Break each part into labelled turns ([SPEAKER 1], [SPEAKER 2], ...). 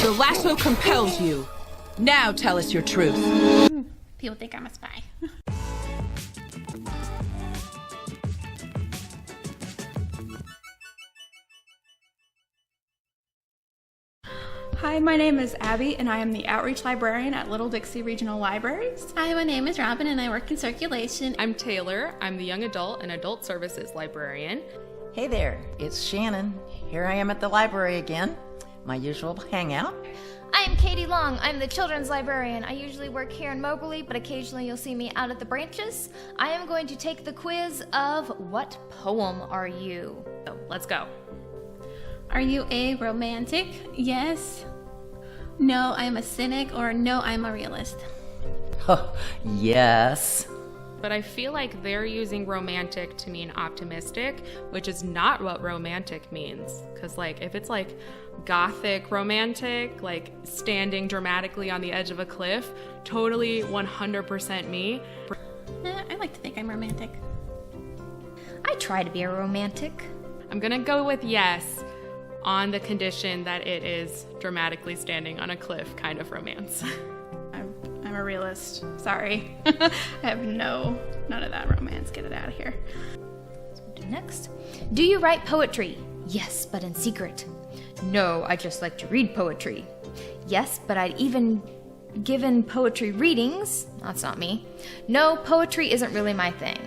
[SPEAKER 1] The lasso compels you. Now tell us your truth.
[SPEAKER 2] People think I'm a spy.
[SPEAKER 3] Hi, my name is Abby, and I am the Outreach Librarian at Little Dixie Regional Libraries.
[SPEAKER 2] Hi, my name is Robin, and I work in circulation.
[SPEAKER 4] I'm Taylor. I'm the Young Adult and Adult Services Librarian.
[SPEAKER 5] Hey there, it's Shannon. Here I am at the library again, my usual hangout.
[SPEAKER 6] I am Katie Long. I'm the Children's Librarian. I usually work here in Moberly, but occasionally you'll see me out at the branches. I am going to take the quiz of what poem are you?
[SPEAKER 4] So let's go.
[SPEAKER 2] Are you a romantic? Yes. No, I'm a cynic, or no, I'm a realist.
[SPEAKER 5] Oh, yes.
[SPEAKER 4] But I feel like they're using romantic to mean optimistic, which is not what romantic means. Because, like, if it's like gothic romantic, like standing dramatically on the edge of a cliff, totally 100% me.
[SPEAKER 2] I like to think I'm romantic.
[SPEAKER 6] I try to be a romantic.
[SPEAKER 4] I'm gonna go with yes, on the condition that it is dramatically standing on a cliff kind of romance.
[SPEAKER 3] I'm a realist. Sorry. I have none of that romance. Get it out of here.
[SPEAKER 6] So we'll do next. Do you write poetry? Yes, but in secret. No, I just like to read poetry. Yes, but I'd even given poetry readings. That's not me. No, poetry isn't really my thing.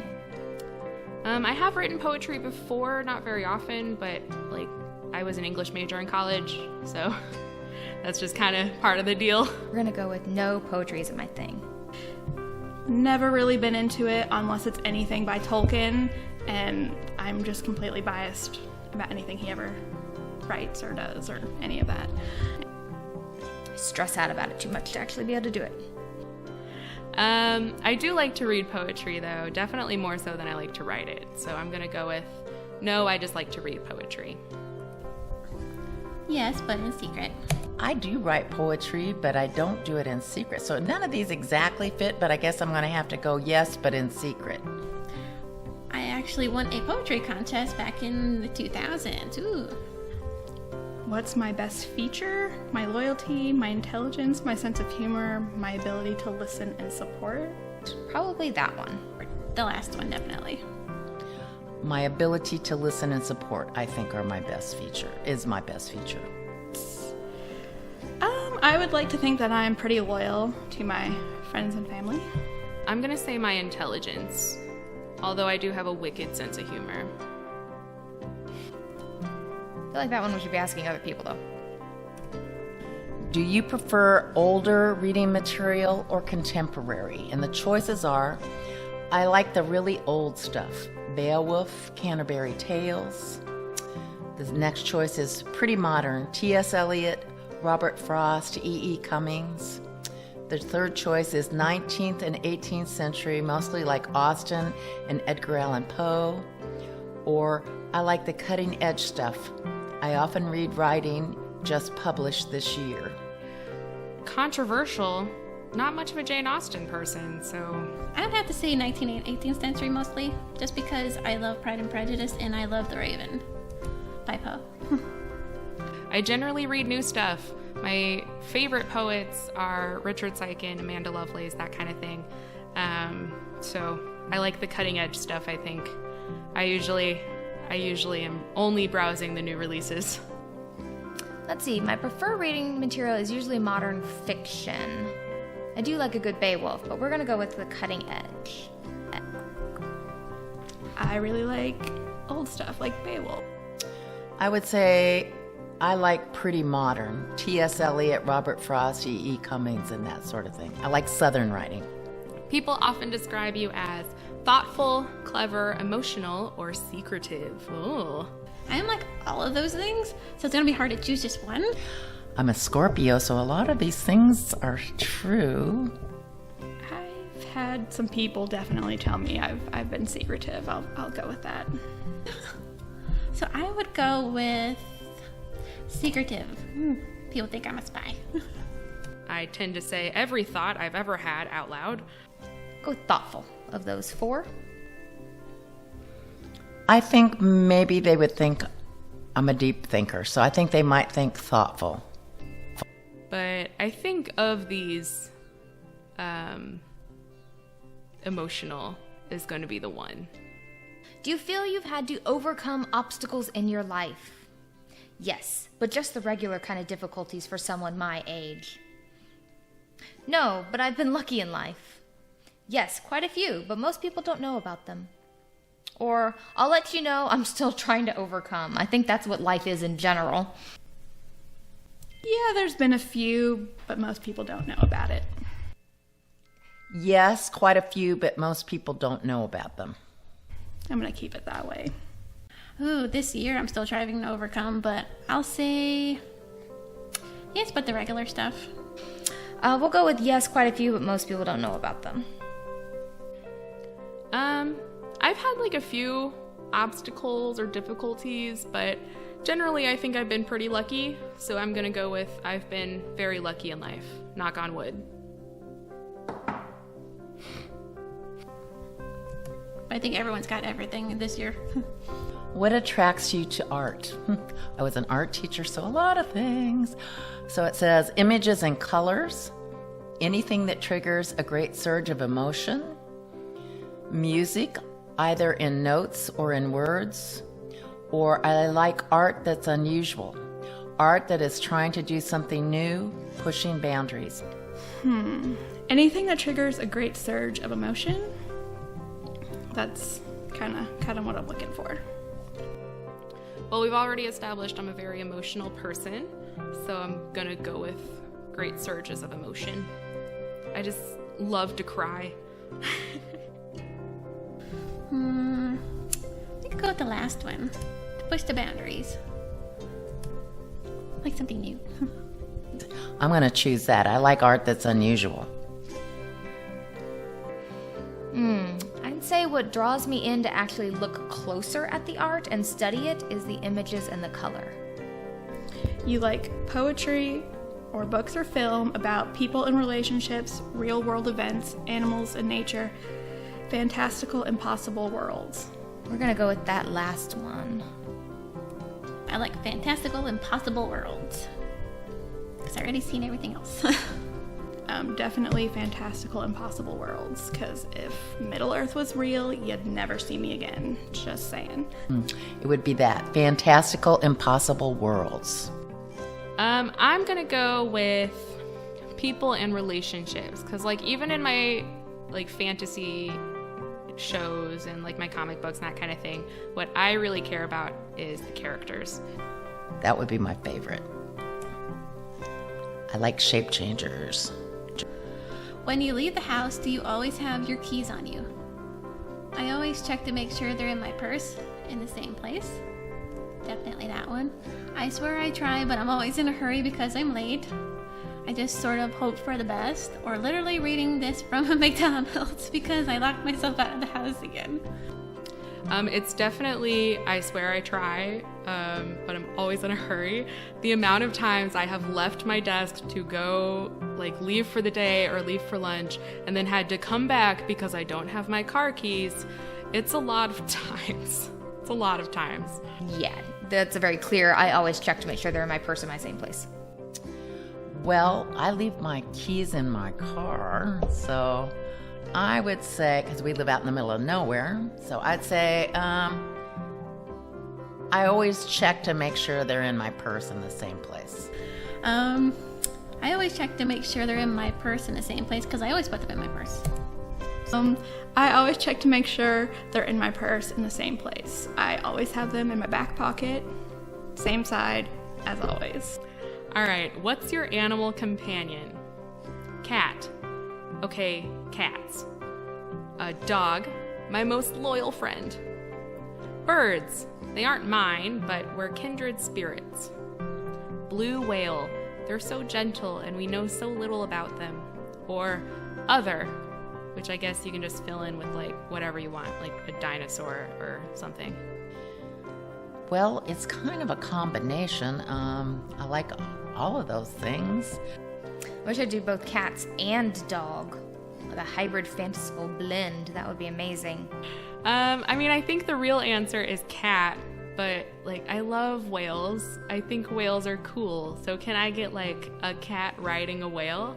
[SPEAKER 4] I have written poetry before, not very often, but like I was an English major in college, so that's just kind of part of the deal.
[SPEAKER 6] We're gonna go with no, poetry isn't my thing.
[SPEAKER 3] Never really been into it unless it's anything by Tolkien, and I'm just completely biased about anything he ever writes or does or any of that.
[SPEAKER 6] I stress out about it too much to actually be able to do it.
[SPEAKER 4] I do like to read poetry, though, definitely more so than I like to write it. So I'm gonna go with no, I just like to read poetry.
[SPEAKER 2] Yes, but in secret.
[SPEAKER 5] I do write poetry, but I don't do it in secret. So none of these exactly fit, but I guess I'm going to have to go yes, but in secret.
[SPEAKER 2] I actually won a poetry contest back in the 2000s. Ooh.
[SPEAKER 3] What's my best feature? My loyalty, my intelligence, my sense of humor, my ability to listen and support.
[SPEAKER 6] Probably that one.
[SPEAKER 2] The last one, definitely.
[SPEAKER 5] My ability to listen and support, I think, is my best feature.
[SPEAKER 3] I would like to think that I'm pretty loyal to my friends and family.
[SPEAKER 4] I'm gonna say my intelligence, although I do have a wicked sense of humor.
[SPEAKER 6] I feel like that one we should be asking other people, though.
[SPEAKER 5] Do you prefer older reading material or contemporary? And the choices are, I like the really old stuff. Beowulf, Canterbury Tales. The next choice is pretty modern. T.S. Eliot, Robert Frost, E.E. Cummings. The third choice is 19th and 18th century, mostly like Austen and Edgar Allan Poe. Or I like the cutting edge stuff. I often read writing just published this year.
[SPEAKER 4] Controversial. Not much of a Jane Austen person, so...
[SPEAKER 2] I would have to say 19th and 18th century mostly, just because I love Pride and Prejudice and I love The Raven by Poe.
[SPEAKER 4] I generally read new stuff. My favorite poets are Richard Siken, Amanda Lovelace, that kind of thing. So I like the cutting edge stuff, I think. I usually am only browsing the new releases.
[SPEAKER 6] Let's see, my preferred reading material is usually modern fiction. I do like a good Beowulf, but we're gonna go with the cutting edge.
[SPEAKER 3] I really like old stuff like Beowulf.
[SPEAKER 5] I would say I like pretty modern. T.S. Eliot, Robert Frost, E.E. Cummings, and that sort of thing. I like Southern writing.
[SPEAKER 4] People often describe you as thoughtful, clever, emotional, or secretive. Ooh.
[SPEAKER 2] I am like all of those things, so it's gonna be hard to choose just one.
[SPEAKER 5] I'm a Scorpio, so a lot of these things are true.
[SPEAKER 3] I've had some people definitely tell me I've been secretive. I'll go with that.
[SPEAKER 2] So I would go with secretive. People think I'm a spy.
[SPEAKER 4] I tend to say every thought I've ever had out loud.
[SPEAKER 6] Go with thoughtful of those four.
[SPEAKER 5] I think maybe they would think I'm a deep thinker, so I think they might think thoughtful.
[SPEAKER 4] But I think of these, emotional is going to be the one.
[SPEAKER 6] Do you feel you've had to overcome obstacles in your life? Yes, but just the regular kind of difficulties for someone my age. No, but I've been lucky in life. Yes, quite a few, but most people don't know about them. Or, I'll let you know I'm still trying to overcome. I think that's what life is in general.
[SPEAKER 3] Yeah, there's been a few, but most people don't know about it.
[SPEAKER 5] Yes, quite a few, but most people don't know about them.
[SPEAKER 3] I'm going to keep it that way.
[SPEAKER 2] Ooh, this year I'm still trying to overcome, but I'll say yes, but the regular stuff.
[SPEAKER 6] We'll go with yes, quite a few, but most people don't know about them.
[SPEAKER 4] I've had like a few obstacles or difficulties, but generally I think I've been pretty lucky, so I'm gonna go with I've been very lucky in life. Knock on wood.
[SPEAKER 2] I think everyone's got everything this year.
[SPEAKER 5] What attracts you to art? I was an art teacher, so a lot of things. So it says images and colors, anything that triggers a great surge of emotion, music, either in notes or in words, or I like art that's unusual, art that is trying to do something new, pushing boundaries.
[SPEAKER 3] Anything that triggers a great surge of emotion? That's kind of what I'm looking for.
[SPEAKER 4] Well, we've already established I'm a very emotional person, so I'm gonna go with great surges of emotion. I just love to cry.
[SPEAKER 2] I could go with the last one. To push the boundaries. Like something new.
[SPEAKER 5] I'm going to choose that. I like art that's unusual.
[SPEAKER 6] I'd say what draws me in to actually look closer at the art and study it is the images and the color.
[SPEAKER 3] You like poetry or books or film about people and relationships, real world events, animals and nature, fantastical, impossible worlds.
[SPEAKER 6] We're gonna go with that last one.
[SPEAKER 2] I like fantastical, impossible worlds. Because I've already seen everything else.
[SPEAKER 3] Definitely fantastical, impossible worlds, because if Middle Earth was real, you'd never see me again. Just saying.
[SPEAKER 5] It would be that. Fantastical, impossible worlds.
[SPEAKER 4] I'm gonna go with people and relationships, because like even in my like fantasy shows and like my comic books and that kind of thing, what I really care about is the characters.
[SPEAKER 5] That would be my favorite. I like shape changers.
[SPEAKER 2] When you leave the house, do you always have your keys on you? I always check to make sure they're in my purse in the same place. Definitely that one. I swear I try, but I'm always in a hurry because I'm late. I just sort of hope for the best, or literally reading this from a McDonald's because I locked myself out of the house again.
[SPEAKER 4] It's definitely, I swear I try, but I'm always in a hurry. The amount of times I have left my desk to go, like, leave for the day or leave for lunch, and then had to come back because I don't have my car keys, it's a lot of times. It's a lot of times.
[SPEAKER 6] Yeah, that's a very clear. I always check to make sure they're in my purse in my same place.
[SPEAKER 5] Well, I leave my keys in my car, so I would say, because we live out in the middle of nowhere, so I'd say I always check to make sure they're in my purse in the same place.
[SPEAKER 2] I always check to make sure they're in my purse in the same place because I always put them in my purse.
[SPEAKER 3] I always check to make sure they're in my purse in the same place. I always have them in my back pocket, same side, as always.
[SPEAKER 4] All right, what's your animal companion? Cat. Okay, cats. A dog, my most loyal friend. Birds. They aren't mine, but we're kindred spirits. Blue whale. They're so gentle and we know so little about them. Or other, which I guess you can just fill in with like whatever you want, like a dinosaur or something.
[SPEAKER 5] Well, it's kind of a combination. I like all of those things.
[SPEAKER 6] I wish I'd do both cats and dog. Like a hybrid fanciful blend. That would be amazing.
[SPEAKER 4] I mean, I think the real answer is cat, but like I love whales. I think whales are cool. So can I get like a cat riding a whale?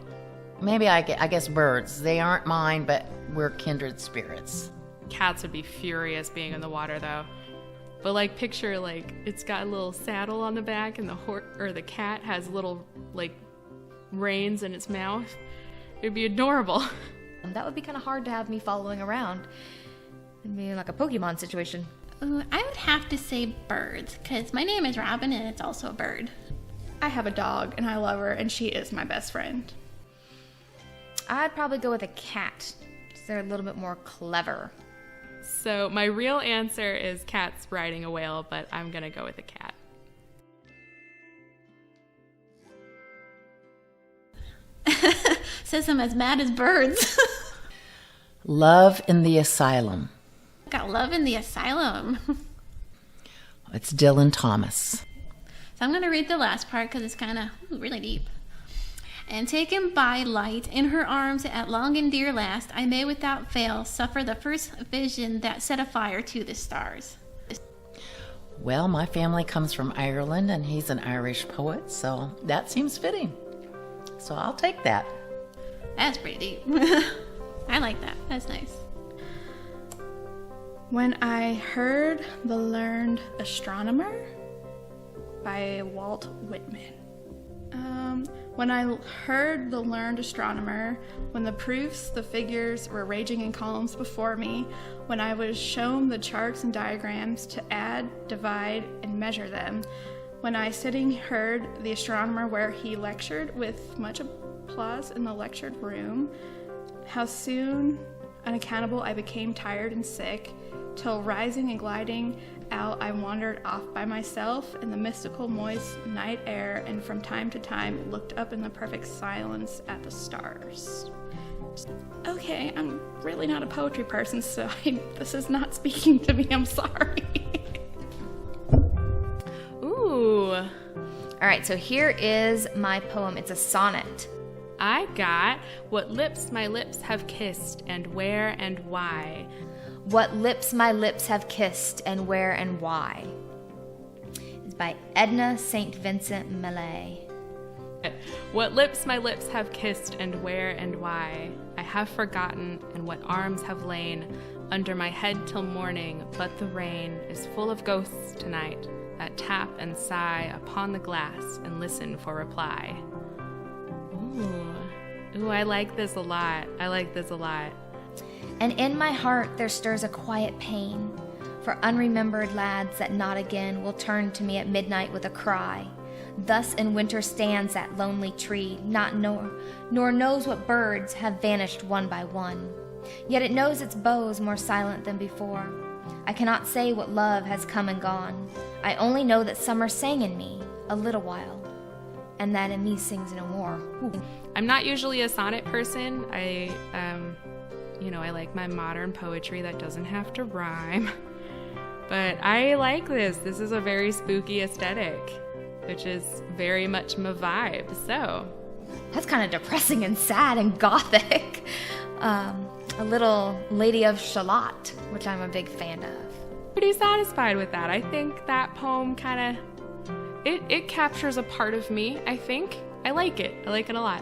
[SPEAKER 5] Maybe I guess birds. They aren't mine, but we're kindred spirits.
[SPEAKER 4] Cats would be furious being in the water though. But like picture like it's got a little saddle on the back and the cat has little like reins in its mouth. It'd be adorable.
[SPEAKER 6] That would be kind of hard to have me following around. It'd be like a Pokemon situation.
[SPEAKER 2] Ooh, I would have to say birds, because my name is Robin and it's also a bird.
[SPEAKER 3] I have a dog and I love her and she is my best friend.
[SPEAKER 6] I'd probably go with a cat. They're a little bit more clever.
[SPEAKER 4] So my real answer is cats riding a whale, but I'm gonna go with a cat.
[SPEAKER 2] Says I'm as mad as birds.
[SPEAKER 5] Love in the Asylum.
[SPEAKER 2] Got love in the asylum.
[SPEAKER 5] It's Dylan Thomas.
[SPEAKER 2] So I'm going to read the last part because it's kind of really deep. And taken by light in her arms at long and dear last, I may without fail suffer the first vision that set a fire to the stars.
[SPEAKER 5] Well, my family comes from Ireland and he's an Irish poet, so that seems fitting. So I'll take that.
[SPEAKER 2] That's pretty deep. I like that. That's nice.
[SPEAKER 3] When I Heard the Learned Astronomer by Walt Whitman. When I heard the learned astronomer, when the proofs, the figures were raging in columns before me, when I was shown the charts and diagrams to add, divide, and measure them, when I sitting heard the astronomer where he lectured with much applause in the lectured room, how soon unaccountable I became tired and sick, till rising and gliding out I wandered off by myself in the mystical moist night air, and from time to time looked up in the perfect silence at the stars. Okay, I'm really not a poetry person, so this is not speaking to me, I'm sorry.
[SPEAKER 4] Ooh.
[SPEAKER 6] All right, so here is my poem. It's a sonnet.
[SPEAKER 4] I got what lips my lips have kissed and where and why.
[SPEAKER 6] What lips my lips have kissed and where and why. It's by Edna St. Vincent Millay.
[SPEAKER 4] What lips my lips have kissed and where and why. I have forgotten and what arms have lain under my head till morning, but the rain is full of ghosts tonight that tap and sigh upon the glass and listen for reply. Ooh, I like this a lot. I like this a lot.
[SPEAKER 6] And in my heart there stirs a quiet pain for unremembered lads that not again will turn to me at midnight with a cry. Thus in winter stands that lonely tree, nor knows what birds have vanished one by one. Yet it knows its boughs more silent than before. I cannot say what love has come and gone. I only know that summer sang in me a little while, and that in me sings no more. Ooh.
[SPEAKER 4] I'm not usually a sonnet person. I like my modern poetry that doesn't have to rhyme. But I like this. This is a very spooky aesthetic, which is very much my vibe, so.
[SPEAKER 6] That's kind of depressing and sad and gothic. A little Lady of Shalott, which I'm a big fan of.
[SPEAKER 4] Pretty satisfied with that. I think that poem kind of, it captures a part of me, I think. I like it. I like it a lot.